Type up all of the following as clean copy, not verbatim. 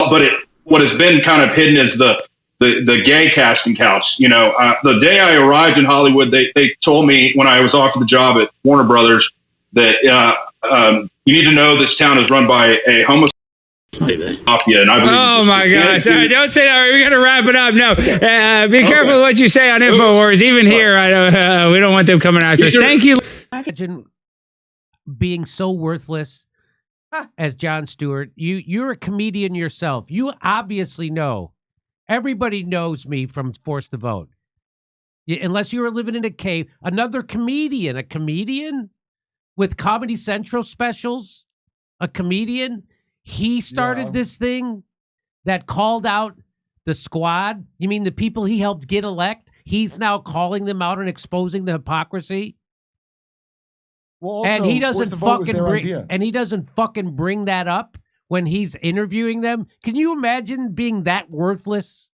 but what has been kind of hidden is the gay casting couch. You know, the day I arrived in Hollywood, they told me when I was offered the job at Warner Brothers that you need to know this town is run by a homosexual mafia, and I believe. Oh my gosh! All right, don't say that. We got to wrap it up. No, be careful with what you say on Infowars. Even here, I don't. We don't want them coming after us. Thank you. Imagine being so worthless as Jon Stewart. You're a comedian yourself. You obviously know. Everybody knows me from Forced to Vote. Unless you were living in a cave. Another comedian, a comedian with Comedy Central specials, a comedian. He started this thing that called out the squad. You mean the people he helped get elect? He's now calling them out and exposing the hypocrisy. Well, also, and he doesn't fucking bring that up when he's interviewing them. Can you imagine being that worthless?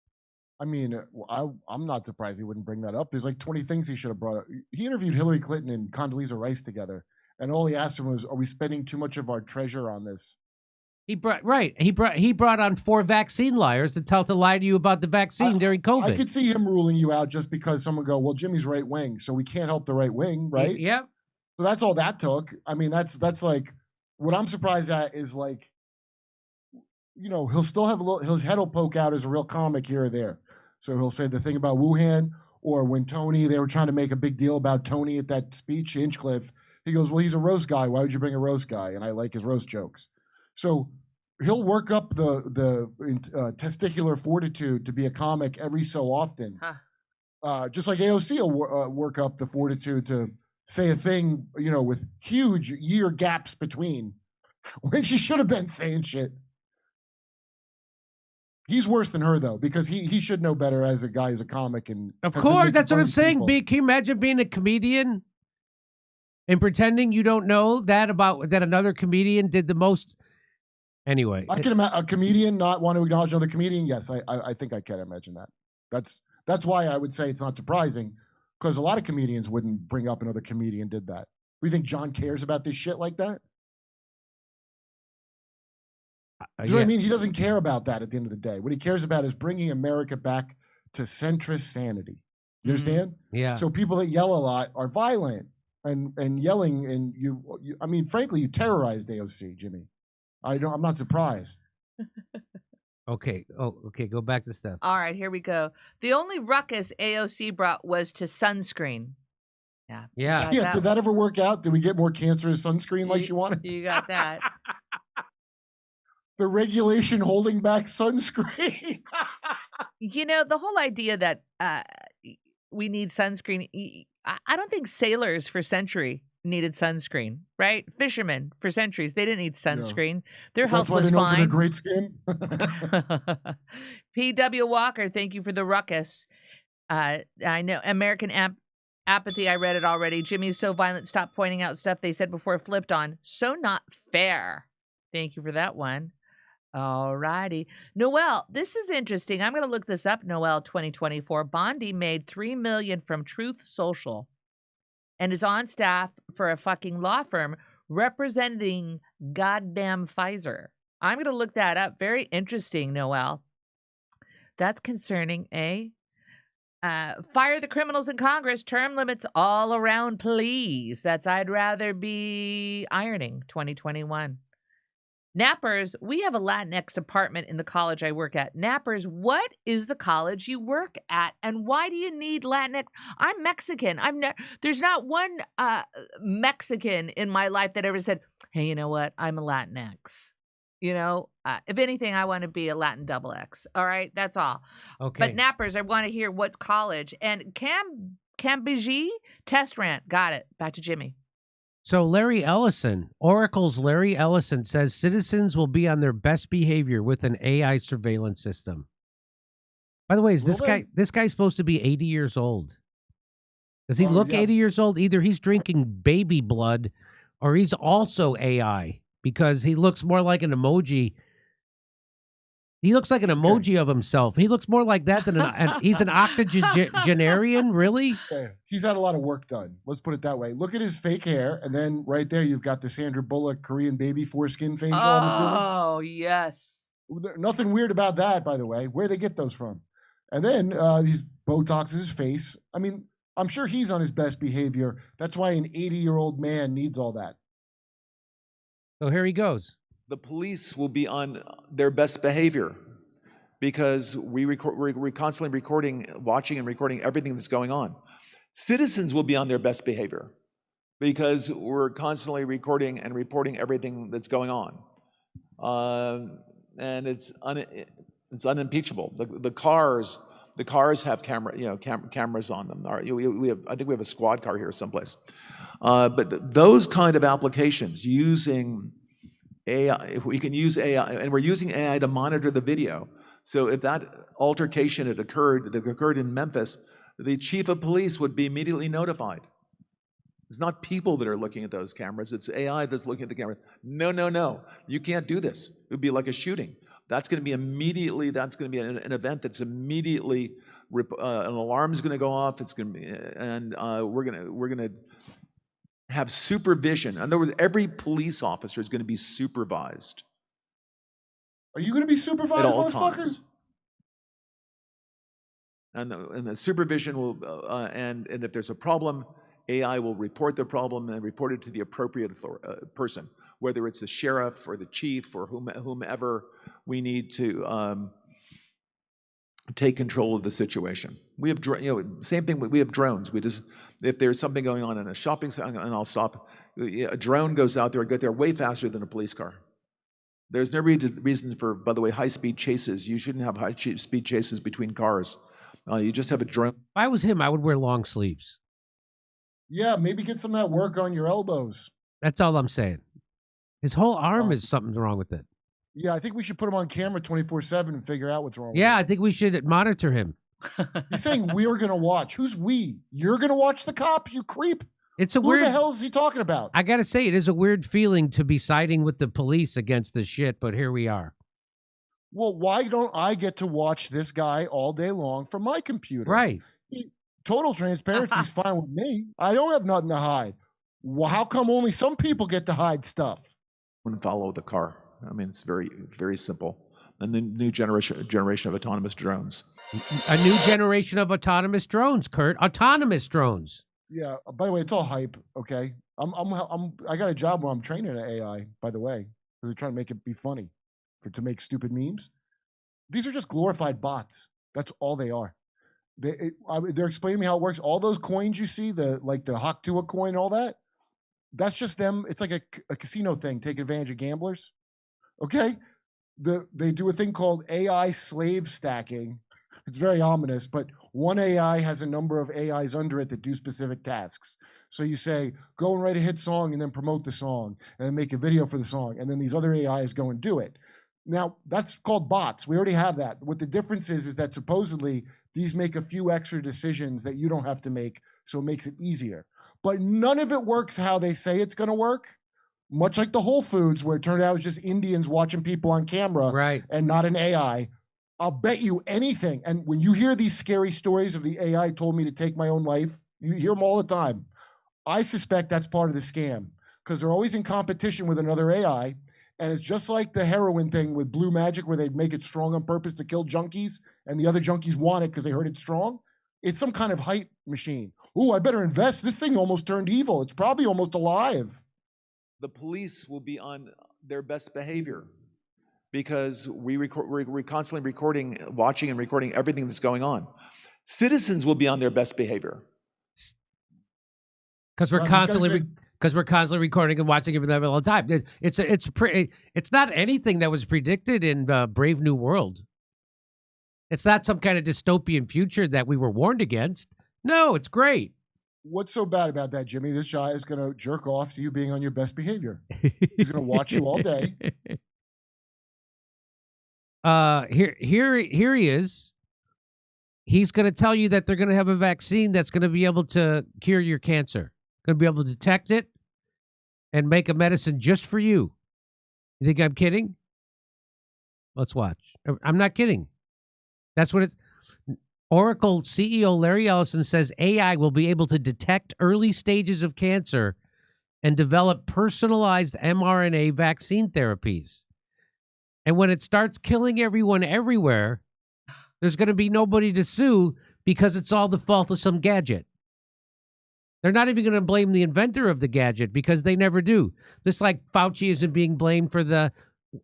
I mean, I'm not surprised he wouldn't bring that up. There's like 20 things he should have brought up. He interviewed Hillary Clinton and Condoleezza Rice together, and all he asked him was, "Are we spending too much of our treasure on this?" He brought on 4 vaccine liars to lie to you about the vaccine during COVID. I could see him ruling you out just because someone go, "Well, Jimmy's right wing, so we can't help the right wing," right? Yep. So that's all that took. I mean, that's like what I'm surprised at is like, you know, he'll still have his head will poke out as a real comic here or there. So he'll say the thing about Wuhan, or when they were trying to make a big deal about Tony at that speech, Hinchcliffe. He goes, "Well, he's a roast guy. Why would you bring a roast guy?" And I like his roast jokes. So he'll work up the testicular fortitude to be a comic every so often. Just like AOC will work up the fortitude to say a thing, you know, with huge year gaps between when she should have been saying shit. He's worse than her though, because he should know better as a guy, as a comic. And of course, that's what I'm saying. Can you imagine being a comedian and pretending you don't know that another comedian did the most? Anyway, I can imagine a comedian not want to acknowledge another comedian. Yes, I think I can imagine that. That's why I would say it's not surprising, because a lot of comedians wouldn't bring up another comedian did that. Do you think John cares about this shit like that? Do you know what I mean? He doesn't care about that at the end of the day. What he cares about is bringing America back to centrist sanity. You understand? Yeah. So people that yell a lot are violent and yelling, and you I mean, frankly, you terrorized AOC, Jimmy. I'm not surprised. Okay. Oh, okay. Go back to Steph. All right, here we go. The only ruckus AOC brought was to sunscreen. Yeah. Did that ever work out? Did we get more cancerous sunscreen like you wanted? You got that. The regulation holding back sunscreen. You know, the whole idea that we need sunscreen. I don't think sailors for century needed sunscreen, right? Fishermen for centuries, they didn't need sunscreen. No. Their health was fine. That's why they're known for their great skin. P.W. Walker, thank you for the ruckus. I know American apathy. I read it already. Jimmy's so violent. Stop pointing out stuff they said before flipped on. So not fair. Thank you for that one. All righty. Noel, this is interesting. I'm going to look this up. Noel 2024. Bondi made $3 million from Truth Social and is on staff for a fucking law firm representing goddamn Pfizer. I'm going to look that up. Very interesting, Noel. That's concerning, eh? Fire the criminals in Congress. Term limits all around, please. That's I'd rather be ironing 2021. Nappers, we have a Latinx department in the college I work at. Nappers, what is the college you work at, and why do you need Latinx? I'm Mexican. There's not one Mexican in my life that ever said, "Hey, you know what? I'm a Latinx." You know, if anything, I want to be a Latin double X. All right, that's all. Okay. But Nappers, I want to hear what college. And Cambridge test rant. Got it. Back to Jimmy. So Larry Ellison, Oracle's Larry Ellison says citizens will be on their best behavior with an AI surveillance system. By the way, is this guy's supposed to be 80 years old? Does he look 80 years old? Either he's drinking baby blood or he's also AI, because he looks more like an emoji. He looks like an emoji of himself. He looks more like that than he's an octogenarian, really? Yeah, he's had a lot of work done. Let's put it that way. Look at his fake hair, and then right there you've got the Sandra Bullock Korean baby foreskin facial. Oh, yes. Nothing weird about that, by the way. Where they get those from? And then he's Botoxes his face. I mean, I'm sure he's on his best behavior. That's why an 80-year-old man needs all that. So here he goes. The police will be on their best behavior because we're constantly recording, watching and recording everything that's going on. Citizens will be on their best behavior because we're constantly recording and reporting everything that's going on. And it's unimpeachable. The cars have cameras on them. I think we have a squad car here someplace. But those kind of applications using AI, if we can use AI, and we're using AI to monitor the video. So if that altercation that occurred in Memphis, the chief of police would be immediately notified. It's not people that are looking at those cameras, it's AI that's looking at the camera. No, you can't do this. It would be like a shooting. That's going to be immediately, that's going to be an event that's immediately, an alarm is going to go off, it's going to be, and we're going to have supervision. In other words, every police officer is going to be supervised. Are you going to be supervised, at all motherfucker? times. And the supervision will, and if there's a problem, AI will report the problem and report it to the appropriate person, whether it's the sheriff or the chief or whomever we need to take control of the situation. We have, same thing. We have drones. We just, if there's something going on in a shopping center, and I'll stop. A drone goes out there and get there way faster than a police car. There's no reason for, by the way, high-speed chases. You shouldn't have high-speed chases between cars. You just have a drone. If I was him, I would wear long sleeves. Yeah, maybe get some of that work on your elbows. That's all I'm saying. His whole arm is something wrong with it. Yeah, I think we should put him on camera 24/7 and figure out what's wrong Yeah, with I think we should monitor him. him. He's saying we're going to watch. Who's we? You're going to watch the cop, you creep? It's a Who weird. the hell is he talking about? I gotta say, it is a weird feeling to be siding with the police against this shit, but here we are. Well, why don't I get to watch this guy all day long from my computer? Right. Total transparency is fine with me. I don't have nothing to hide. Well, how come only some people get to hide stuff? And follow the car. I mean, it's very, very simple. And the new generation of autonomous drones. A new generation of autonomous drones, Kurt. Autonomous drones. Yeah. By the way, it's all hype. Okay. I got a job where I'm training an AI. By the way, they're trying to make it be funny, to make stupid memes. These are just glorified bots. That's all they are. They're explaining to me how it works. All those coins you see, the Haktua coin, and all that. That's just them. It's like a casino thing, taking advantage of gamblers. Okay. They do a thing called AI slave stacking. It's very ominous, but one AI has a number of AIs under it that do specific tasks. So you say, go and write a hit song and then promote the song and then make a video for the song. And then these other AIs go and do it. Now, that's called bots. We already have that. What the difference is that supposedly these make a few extra decisions that you don't have to make, so it makes it easier. But none of it works how they say it's going to work. Much like the Whole Foods, where it turned out it was just Indians watching people on camera, right, and not an AI. I'll bet you anything. And when you hear these scary stories of the AI told me to take my own life, you hear them all the time. I suspect that's part of the scam because they're always in competition with another AI. And it's just like the heroin thing with Blue Magic, where they'd make it strong on purpose to kill junkies, and the other junkies want it because they heard it's strong. It's some kind of hype machine. Ooh, I better invest. This thing almost turned evil. It's probably almost alive. The police will be on their best behavior because we're constantly recording, watching and recording everything that's going on. Citizens will be on their best behavior. Because we're constantly recording and watching everything all the time. It's not anything that was predicted in Brave New World. It's not some kind of dystopian future that we were warned against. No, it's great. What's so bad about that, Jimmy? This guy is going to jerk off to you being on your best behavior. He's going to watch you all day. Here he is. He's going to tell you that they're going to have a vaccine that's going to be able to cure your cancer. Going to be able to detect it and make a medicine just for you. You think I'm kidding? Let's watch. I'm not kidding. That's what it's. Oracle CEO Larry Ellison says AI will be able to detect early stages of cancer and develop personalized mRNA vaccine therapies. And when it starts killing everyone everywhere, there's going to be nobody to sue because it's all the fault of some gadget. They're not even going to blame the inventor of the gadget because they never do. Just like Fauci isn't being blamed for the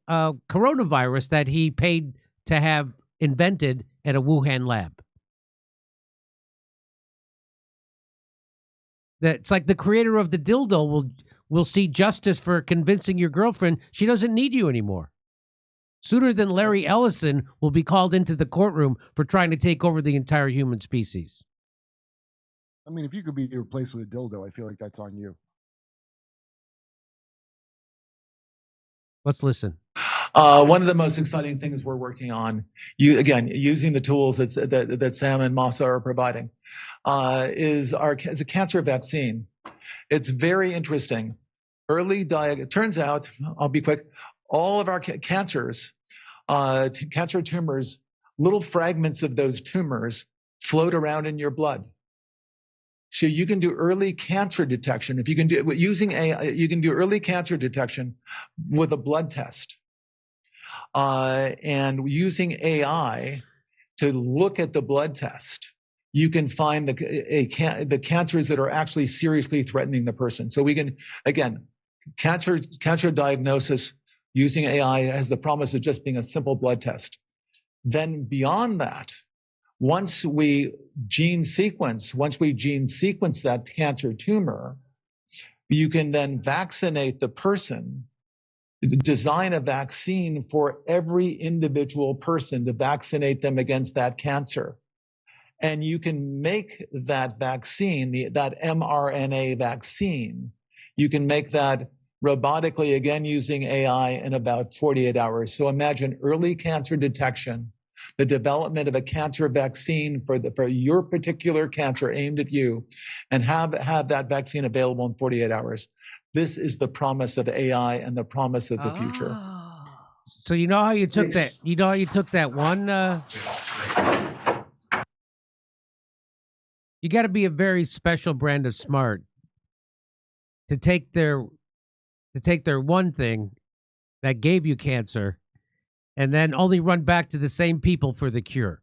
coronavirus that he paid to have invented at a Wuhan lab. It's like the creator of the dildo will see justice for convincing your girlfriend she doesn't need you anymore. Sooner than Larry Ellison will be called into the courtroom for trying to take over the entire human species. I mean, if you could be replaced with a dildo, I feel like that's on you. Let's listen. One of the most exciting things we're working on, using the tools that Sam and Masa are providing, is a cancer vaccine. It's very interesting. It turns out, I'll be quick, all of our cancers, cancer tumors, little fragments of those tumors float around in your blood. So you can do early cancer detection. If you can do it using AI, you can do early cancer detection with a blood test. And using AI to look at the blood test, you can find the cancers that are actually seriously threatening the person. So we can, again, cancer diagnosis using AI has the promise of just being a simple blood test. Then beyond that, once we gene sequence that cancer tumor, you can then vaccinate the person, design a vaccine for every individual person to vaccinate them against that cancer. And you can make that vaccine, that mRNA vaccine, you can make that robotically, again, using AI in about 48 hours. So imagine early cancer detection, the development of a cancer vaccine for your particular cancer aimed at you, and have that vaccine available in 48 hours. This is the promise of AI and the promise of the future. So you know how you took that? You know how you took that one? You got to be a very special brand of smart to take their one thing that gave you cancer and then only run back to the same people for the cure.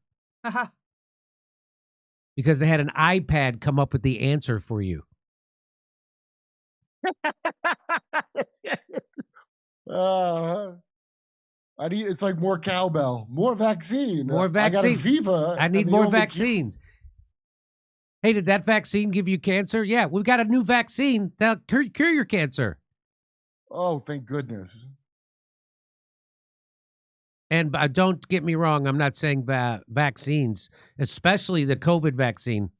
Because they had an iPad come up with the answer for you. It's like more cowbell, more vaccine. More vaccine. I got a Viva. I need more vaccines. Hey, did that vaccine give you cancer? Yeah, we've got a new vaccine that'll cure your cancer. Oh, thank goodness. And don't get me wrong, I'm not saying vaccines, especially the COVID vaccine.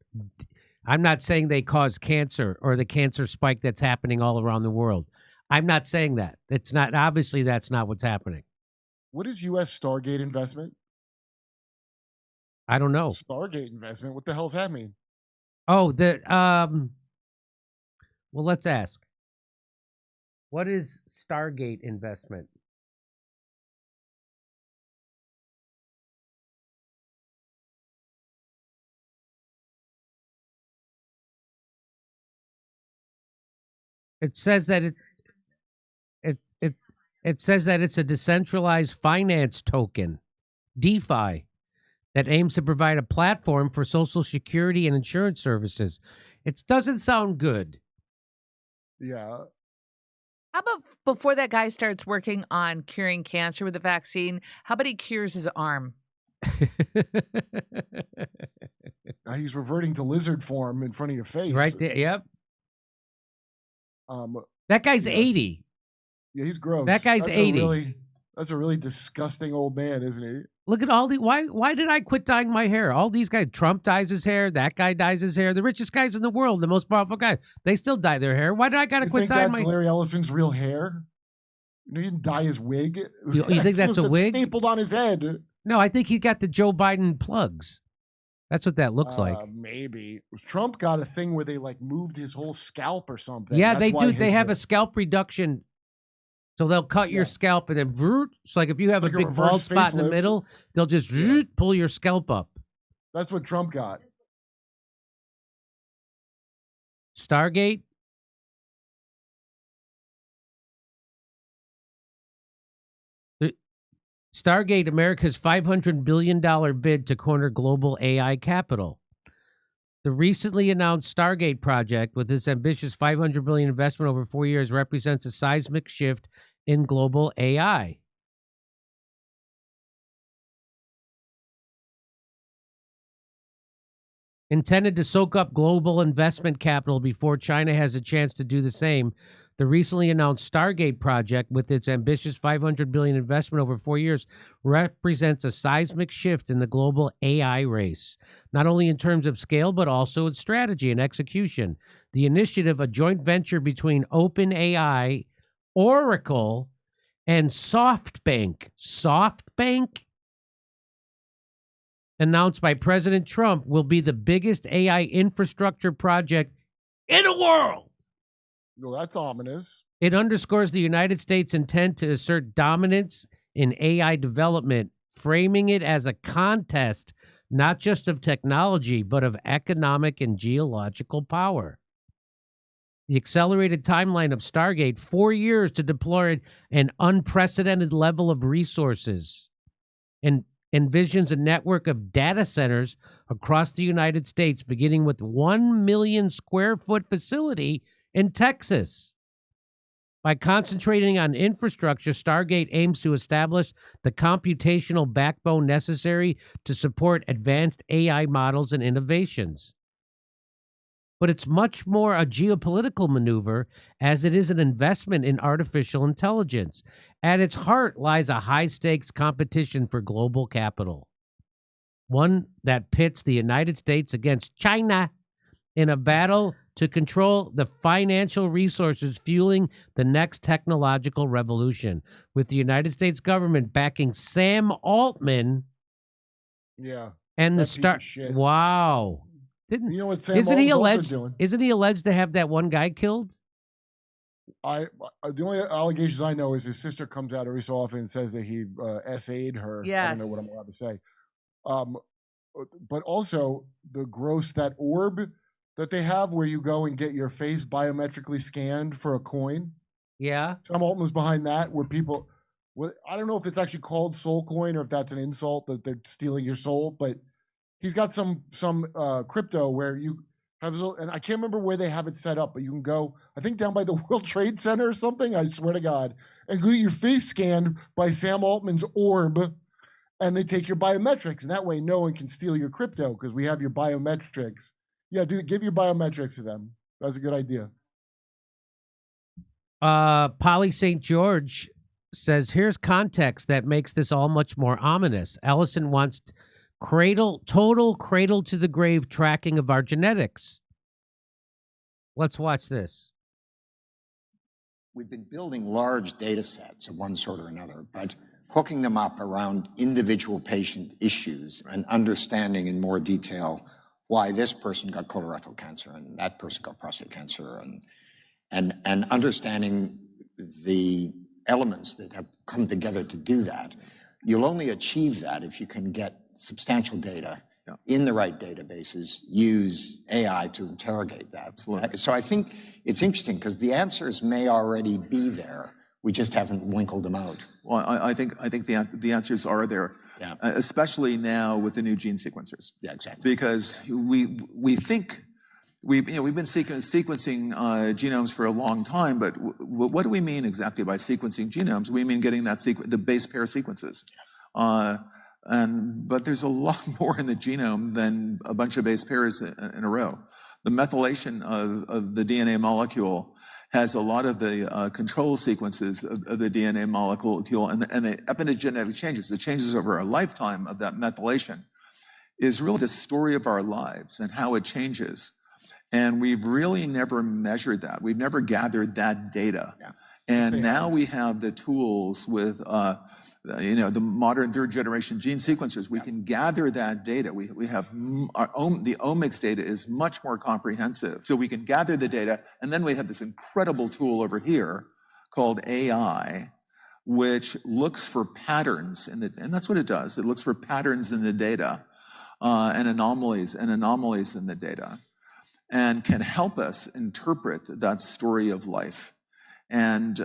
I'm not saying they cause cancer or the cancer spike that's happening all around the world. I'm not saying that. It's not, obviously that's not what's happening. What is U.S. Stargate investment? I don't know. Stargate investment? What the hell does that mean? Oh, well, let's ask. What is Stargate investment? It says that it says that it's a decentralized finance token, DeFi, that aims to provide a platform for Social Security and insurance services. It doesn't sound good. Yeah. How about before that guy starts working on curing cancer with a vaccine, how about he cures his arm? He's reverting to lizard form in front of your face. Right there, yep. That That guy's 80. Yeah, he's gross. That guy's 80. That's a really disgusting old man, isn't he? Look at all the why did I quit dyeing my hair? All these guys, Trump dyes his hair, that guy dyes his hair, the richest guys in the world, the most powerful guys, they still dye their hair. Why did I gotta quit dyeing my hair? That's Larry Ellison's real hair? He didn't dye his wig. You think that's a wig? Stapled on his head. No, I think he got the Joe Biden plugs. That's what that looks like. Maybe. Trump got a thing where they like moved his whole scalp or something. Yeah, they do. They have a scalp reduction. So they'll cut your scalp and then it's like if you have a big bald spot in the middle, they'll just pull your scalp up. That's what Trump got. Stargate? Stargate, America's $500 billion bid to corner global AI capital. The recently announced Stargate project, with its ambitious $500 billion investment over 4 years, represents a seismic shift in global AI. Intended to soak up global investment capital before China has a chance to do the same, the recently announced Stargate project, with its ambitious $500 billion investment over 4 years, represents a seismic shift in the global AI race, not only in terms of scale, but also its strategy and execution. The initiative, a joint venture between OpenAI, Oracle, and SoftBank, announced by President Trump, will be the biggest AI infrastructure project in the world. Well, that's ominous. It underscores the United States' intent to assert dominance in AI development, framing it as a contest not just of technology, but of economic and geological power. The accelerated timeline of Stargate, 4 years to deploy an unprecedented level of resources, and envisions a network of data centers across the United States, beginning with 1 million square foot facility in Texas. By concentrating on infrastructure, Stargate aims to establish the computational backbone necessary to support advanced AI models and innovations. But it's much more a geopolitical maneuver, as it is an investment in artificial intelligence. At its heart lies a high-stakes competition for global capital, one that pits the United States against China in a battle to control the financial resources fueling the next technological revolution, with the United States government backing Sam Altman. Yeah. And the that piece of shit. Wow. You know what Sam Isn't he Altman's alleged? also doing? Isn't he alleged to have that one guy killed? The only allegations I know is his sister comes out every so often and says that he SA'd her. I don't know what I'm allowed to say. But also the gross, that orb that they have where you go and get your face biometrically scanned for a coin. Yeah. Sam Altman's behind that, where people, I don't know if it's actually called soul coin or if that's an insult that they're stealing your soul, but he's got some crypto where you have, and I can't remember where they have it set up, but you can go, I think down by the World Trade Center or something, I swear to God, and get your face scanned by Sam Altman's orb, and they take your biometrics, and that way no one can steal your crypto because we have your biometrics. Yeah, give your biometrics to them. That's a good idea. Polly St. George says, here's context that makes this all much more ominous. Ellison wants total cradle to the grave tracking of our genetics. Let's watch this. We've been building large data sets of one sort or another, but hooking them up around individual patient issues and understanding in more detail why this person got colorectal cancer and that person got prostate cancer, and understanding the elements that have come together to do that. You'll only achieve that if you can get substantial data in the right databases, use AI to interrogate that. Absolutely. So I think it's interesting because the answers may already be there. We just haven't winkled them out. Well, I think the answers are there, especially now with the new gene sequencers. Yeah, exactly. Because we think we've been sequencing genomes for a long time, but what do we mean exactly by sequencing genomes? We mean getting that the base pair sequences. Yeah. But there's a lot more in the genome than a bunch of base pairs in a row. The methylation of the DNA molecule has a lot of the control sequences of the DNA molecule and the epigenetic changes, the changes over a lifetime of that methylation, is really the story of our lives and how it changes. And we've really never measured that. We've never gathered that data. Yeah. And now we have the tools with the modern third generation gene sequencers. We can gather that data. We have the omics data is much more comprehensive. So we can gather the data, and then we have this incredible tool over here called AI, which looks for patterns and that's what it does. It looks for patterns in the data and anomalies in the data, and can help us interpret that story of life. And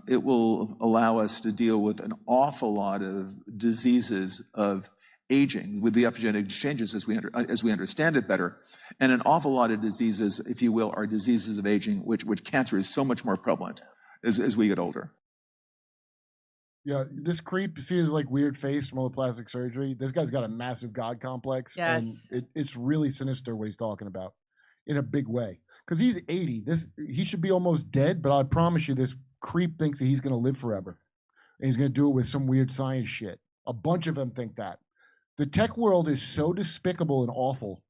it will allow us to deal with an awful lot of diseases of aging with the epigenetic exchanges as we understand it better. And an awful lot of diseases, if you will, are diseases of aging, which cancer is so much more prevalent as we get older. Yeah, this creep, see his like weird face from all the plastic surgery. This guy's got a massive God complex, and it's really sinister what he's talking about in a big way. Because he's 80. He should be almost dead, but I promise you, this creep thinks that he's going to live forever, and he's going to do it with some weird science shit. A bunch of them think that. The tech world is so despicable and awful,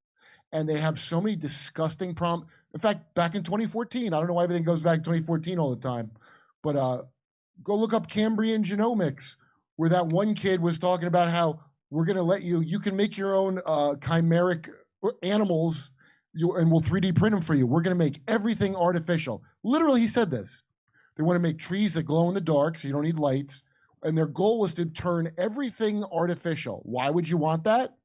and they have so many disgusting In fact, back in 2014, I don't know why everything goes back to 2014 all the time, but go look up Cambrian genomics, where that one kid was talking about how we're going to let you can make your own chimeric animals, and we'll 3D print them for you. We're going to make everything artificial. Literally, he said this. They want to make trees that glow in the dark, so you don't need lights. And their goal was to turn everything artificial. Why would you want that?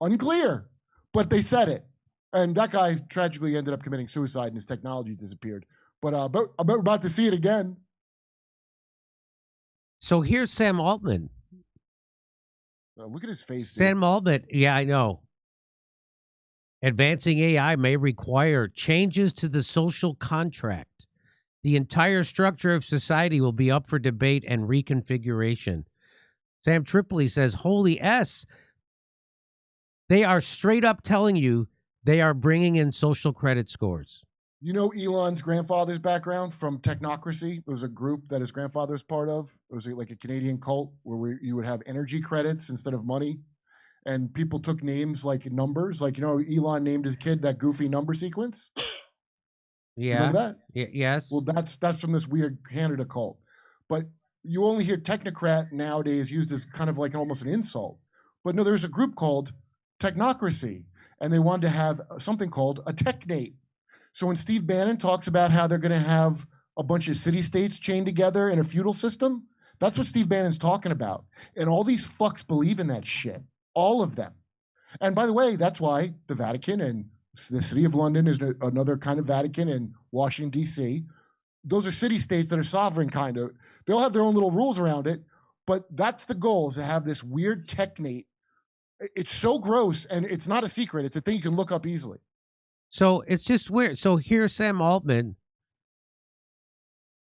Unclear. But they said it. And that guy tragically ended up committing suicide and his technology disappeared. But I'm about to see it again. So here's Sam Altman. Look at his face. Sam Altman, yeah, I know. Advancing AI may require changes to the social contract. The entire structure of society will be up for debate and reconfiguration. Sam Tripoli says, holy S, they are straight up telling you they are bringing in social credit scores. You know Elon's grandfather's background from Technocracy? It was a group that his grandfather's part of. It was like a Canadian cult where you would have energy credits instead of money. And people took names like numbers. Like, you know, Elon named his kid that goofy number sequence. Yeah. Remember that? Yes. Well, that's from this weird Canada cult. But you only hear technocrat nowadays used as kind of like almost an insult. But no, there's a group called Technocracy, and they wanted to have something called a technate. So when Steve Bannon talks about how they're going to have a bunch of city-states chained together in a feudal system, that's what Steve Bannon's talking about. And all these fucks believe in that shit. All of them. And by the way, that's why the Vatican and the City of London is another kind of Vatican, and Washington, D.C. Those are city-states that are sovereign, kind of. They'll have their own little rules around it, but that's the goal, is to have this weird technate. It's so gross, and it's not a secret. It's a thing you can look up easily. So it's just weird. So here's Sam Altman.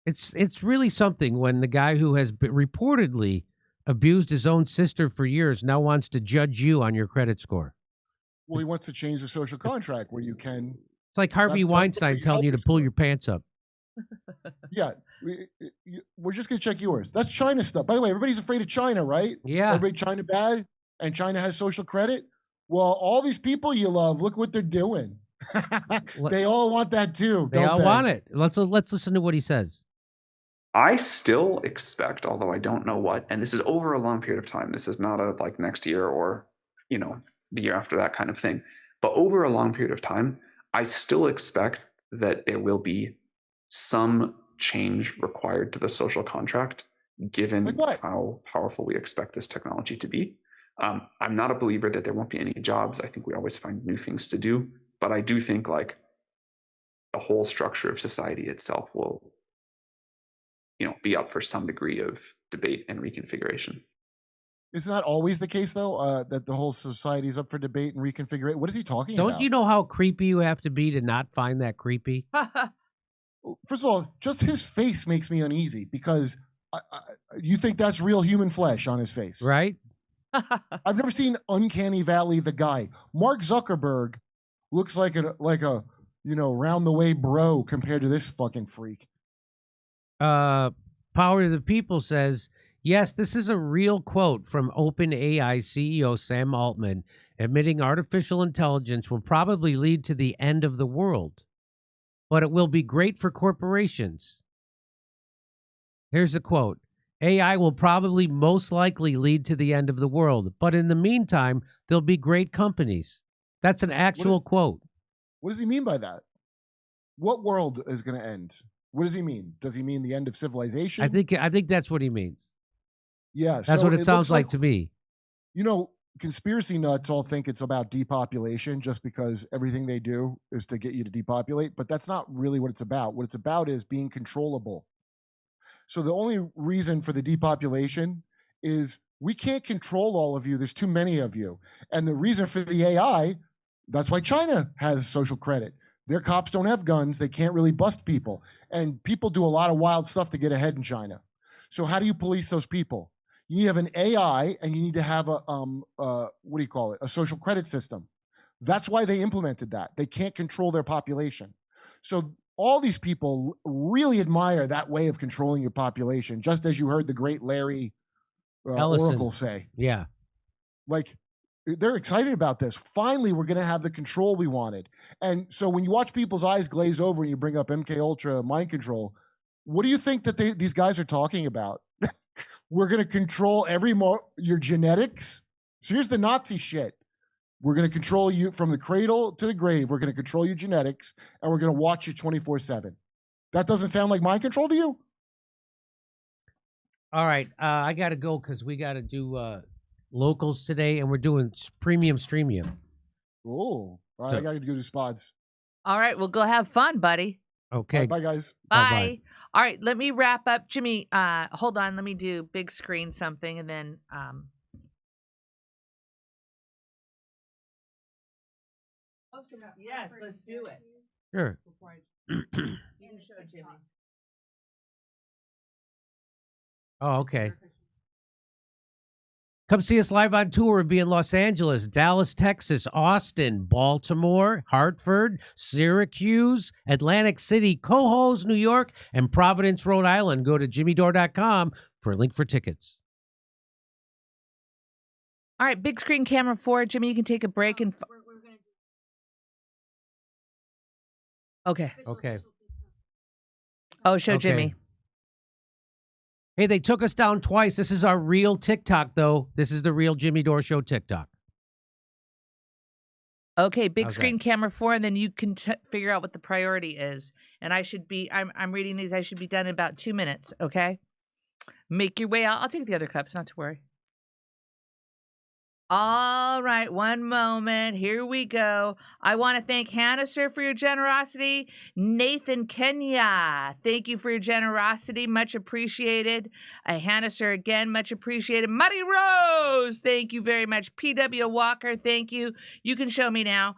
It's really something when the guy who has reportedly abused his own sister for years now wants to judge you on your credit score. Well, he wants to change the social contract where you can. It's like Harvey Weinstein telling you to pull your pants up. Yeah, we're just going to check yours. That's China stuff. By the way, everybody's afraid of China, right? Yeah. Everybody China bad, and China has social credit. Well, all these people you love, look what they're doing. They all want that too. They all want it. Let's listen to what he says. I still expect, although I don't know what, and this is over a long period of time. This is not a like next year or, you know, the year after that kind of thing. But over a long period of time, I still expect that there will be some change required to the social contract, given how powerful we expect this technology to be. I'm not a believer that there won't be any jobs. I think we always find new things to do. But I do think like the whole structure of society itself will, you know, be up for some degree of debate and reconfiguration. Isn't that always the case, though, that the whole society is up for debate and reconfiguration? What is he talking about? Don't you know how creepy you have to be to not find that creepy? First of all, just his face makes me uneasy because you think that's real human flesh on his face. Right? I've never seen Uncanny Valley, the guy. Mark Zuckerberg looks like a you know, round the way bro compared to this fucking freak. Power to the People says, yes, this is a real quote from OpenAI CEO Sam Altman, admitting artificial intelligence will probably lead to the end of the world, but it will be great for corporations. Here's the quote. AI will probably most likely lead to the end of the world, but in the meantime, there'll be great companies. That's an actual quote. What does he mean by that? What world is going to end? What does he mean? Does he mean the end of civilization? I think that's what he means. Yeah. That's what it sounds like to me. You know, conspiracy nuts all think it's about depopulation just because everything they do is to get you to depopulate, but that's not really what it's about. What it's about is being controllable. So the only reason for the depopulation is we can't control all of you. There's too many of you. And the reason for the AI, that's why China has social credit. Their cops don't have guns. They can't really bust people. And people do a lot of wild stuff to get ahead in China. So how do you police those people? You need to have an AI, and you need to have a, what do you call it? A social credit system. That's why they implemented that. They can't control their population. So all these people really admire that way of controlling your population, just as you heard the great Larry Oracle say. Yeah. Like, they're excited about this. Finally, we're going to have the control we wanted. And so when you watch people's eyes glaze over and you bring up MK Ultra mind control, what do you think that these guys are talking about? We're going to control your genetics. So here's the Nazi shit. We're going to control you from the cradle to the grave. We're going to control your genetics, and we're going to watch you 24/7. That doesn't sound like mind control to you? All right. I got to go because we got to do locals today, and we're doing premium streamium. Oh, all right. I got to go do spots. All right. Well, go have fun, buddy. Okay. Right, bye, guys. Bye. Bye-bye. All right. Let me wrap up. Jimmy, hold on. Let me do big screen something, and then yes, let's do it. Sure. You can show Jimmy. Oh, okay. Come see us live on tour. We'll be in Los Angeles, Dallas, Texas, Austin, Baltimore, Hartford, Syracuse, Atlantic City, Cohoes, New York, and Providence, Rhode Island. Go to jimmydore.com for a link for tickets. All right, big screen camera 4. Jimmy, you can take a break and... Okay. Okay. Oh, show Okay. Jimmy. Hey, they took us down twice. This is our real TikTok, though. This is the real Jimmy Dore Show TikTok. Okay, big How's screen that? camera 4, and then you can figure out what the priority is. And I should be, I'm reading these. I should be done in about 2 minutes, okay? Make your way out. I'll take the other cups, not to worry. All right, one moment. Here we go. I want to thank Hannah, sir, for your generosity. Nathan Kenya, thank you for your generosity. Much appreciated. Hannah, sir, again, much appreciated. Muddy Rose, thank you very much. P.W. Walker, thank you. You can show me now.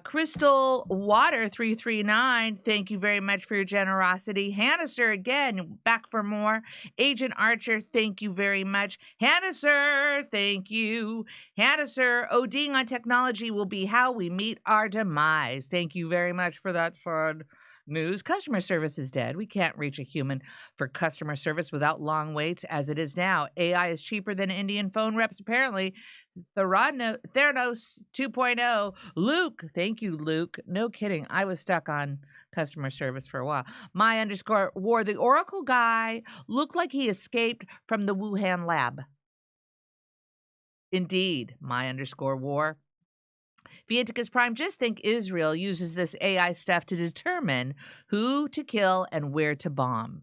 Crystal Water 339, thank you very much for your generosity. Hannah, sir, again, back for more. Agent Archer, thank you very much. Hannah, sir, thank you. Hannah, sir, ODing on technology will be how we meet our demise. Thank you very much for that fun news. Customer service is dead. We can't reach a human for customer service without long waits as it is now. AI is cheaper than Indian phone reps, apparently. Theranos 2.0. Luke, thank you, Luke. No kidding. I was stuck on customer service for a while. My_war. The Oracle guy looked like he escaped from the Wuhan lab. Indeed, my_war. Viaticus Prime, just think Israel uses this AI stuff to determine who to kill and where to bomb.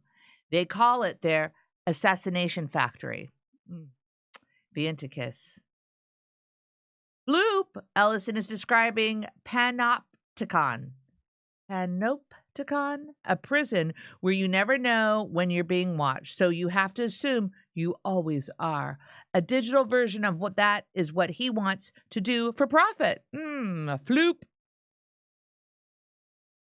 They call it their assassination factory. Viaticus. Bloop, Ellison is describing Panopticon. Panopticon? A prison where you never know when you're being watched, so you have to assume you always are. A digital version of what that is what he wants to do for profit. A floop.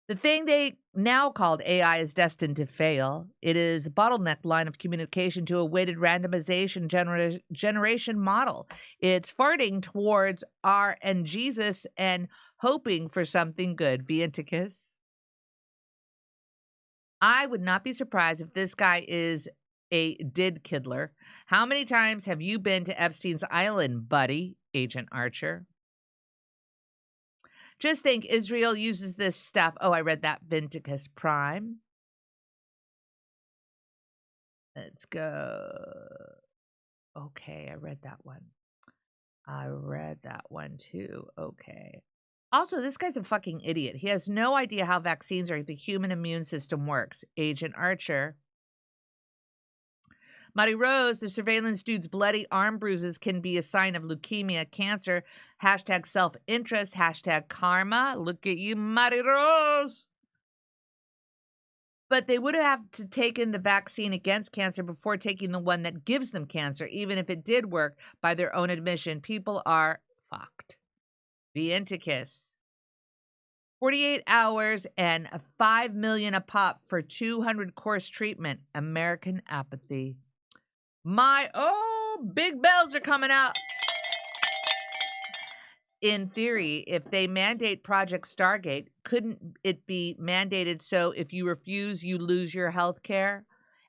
The thing they now called AI is destined to fail. It is a bottleneck line of communication to a weighted randomization generation model. It's farting towards R and Jesus and hoping for something good. Viaticus. I would not be surprised if this guy is a did-kiddler. How many times have you been to Epstein's Island, buddy? Agent Archer. Just think, Israel uses this stuff. Oh, I read that. Viaticus Prime. Let's go. Okay, I read that one. I read that one too. Okay. Also, this guy's a fucking idiot. He has no idea how vaccines or the human immune system works. Agent Archer. Marty Rose, the surveillance dude's bloody arm bruises can be a sign of leukemia, cancer, hashtag self-interest, hashtag karma. Look at you, Marty Rose. But they would have to take in the vaccine against cancer before taking the one that gives them cancer, even if it did work by their own admission. People are fucked. Vienticus. 48 hours and $5 million a pop for 200 course treatment. American apathy. Big bells are coming out. In theory, if they mandate Project Stargate, couldn't it be mandated so if you refuse, you lose your health care?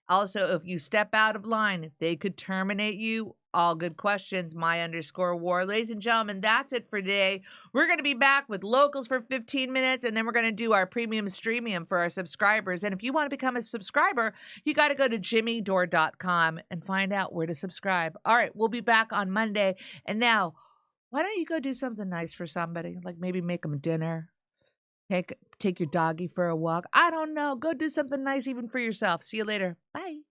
Also, if you step out of line, they could terminate you. All good questions. My_war. Ladies and gentlemen, that's it for today. We're going to be back with locals for 15 minutes, and then we're going to do our premium streamium for our subscribers. And if you want to become a subscriber, you got to go to jimmydore.com and find out where to subscribe. All right, we'll be back on Monday. And now, why don't you go do something nice for somebody? Like maybe make them dinner. Take your doggy for a walk. I don't know. Go do something nice even for yourself. See you later. Bye.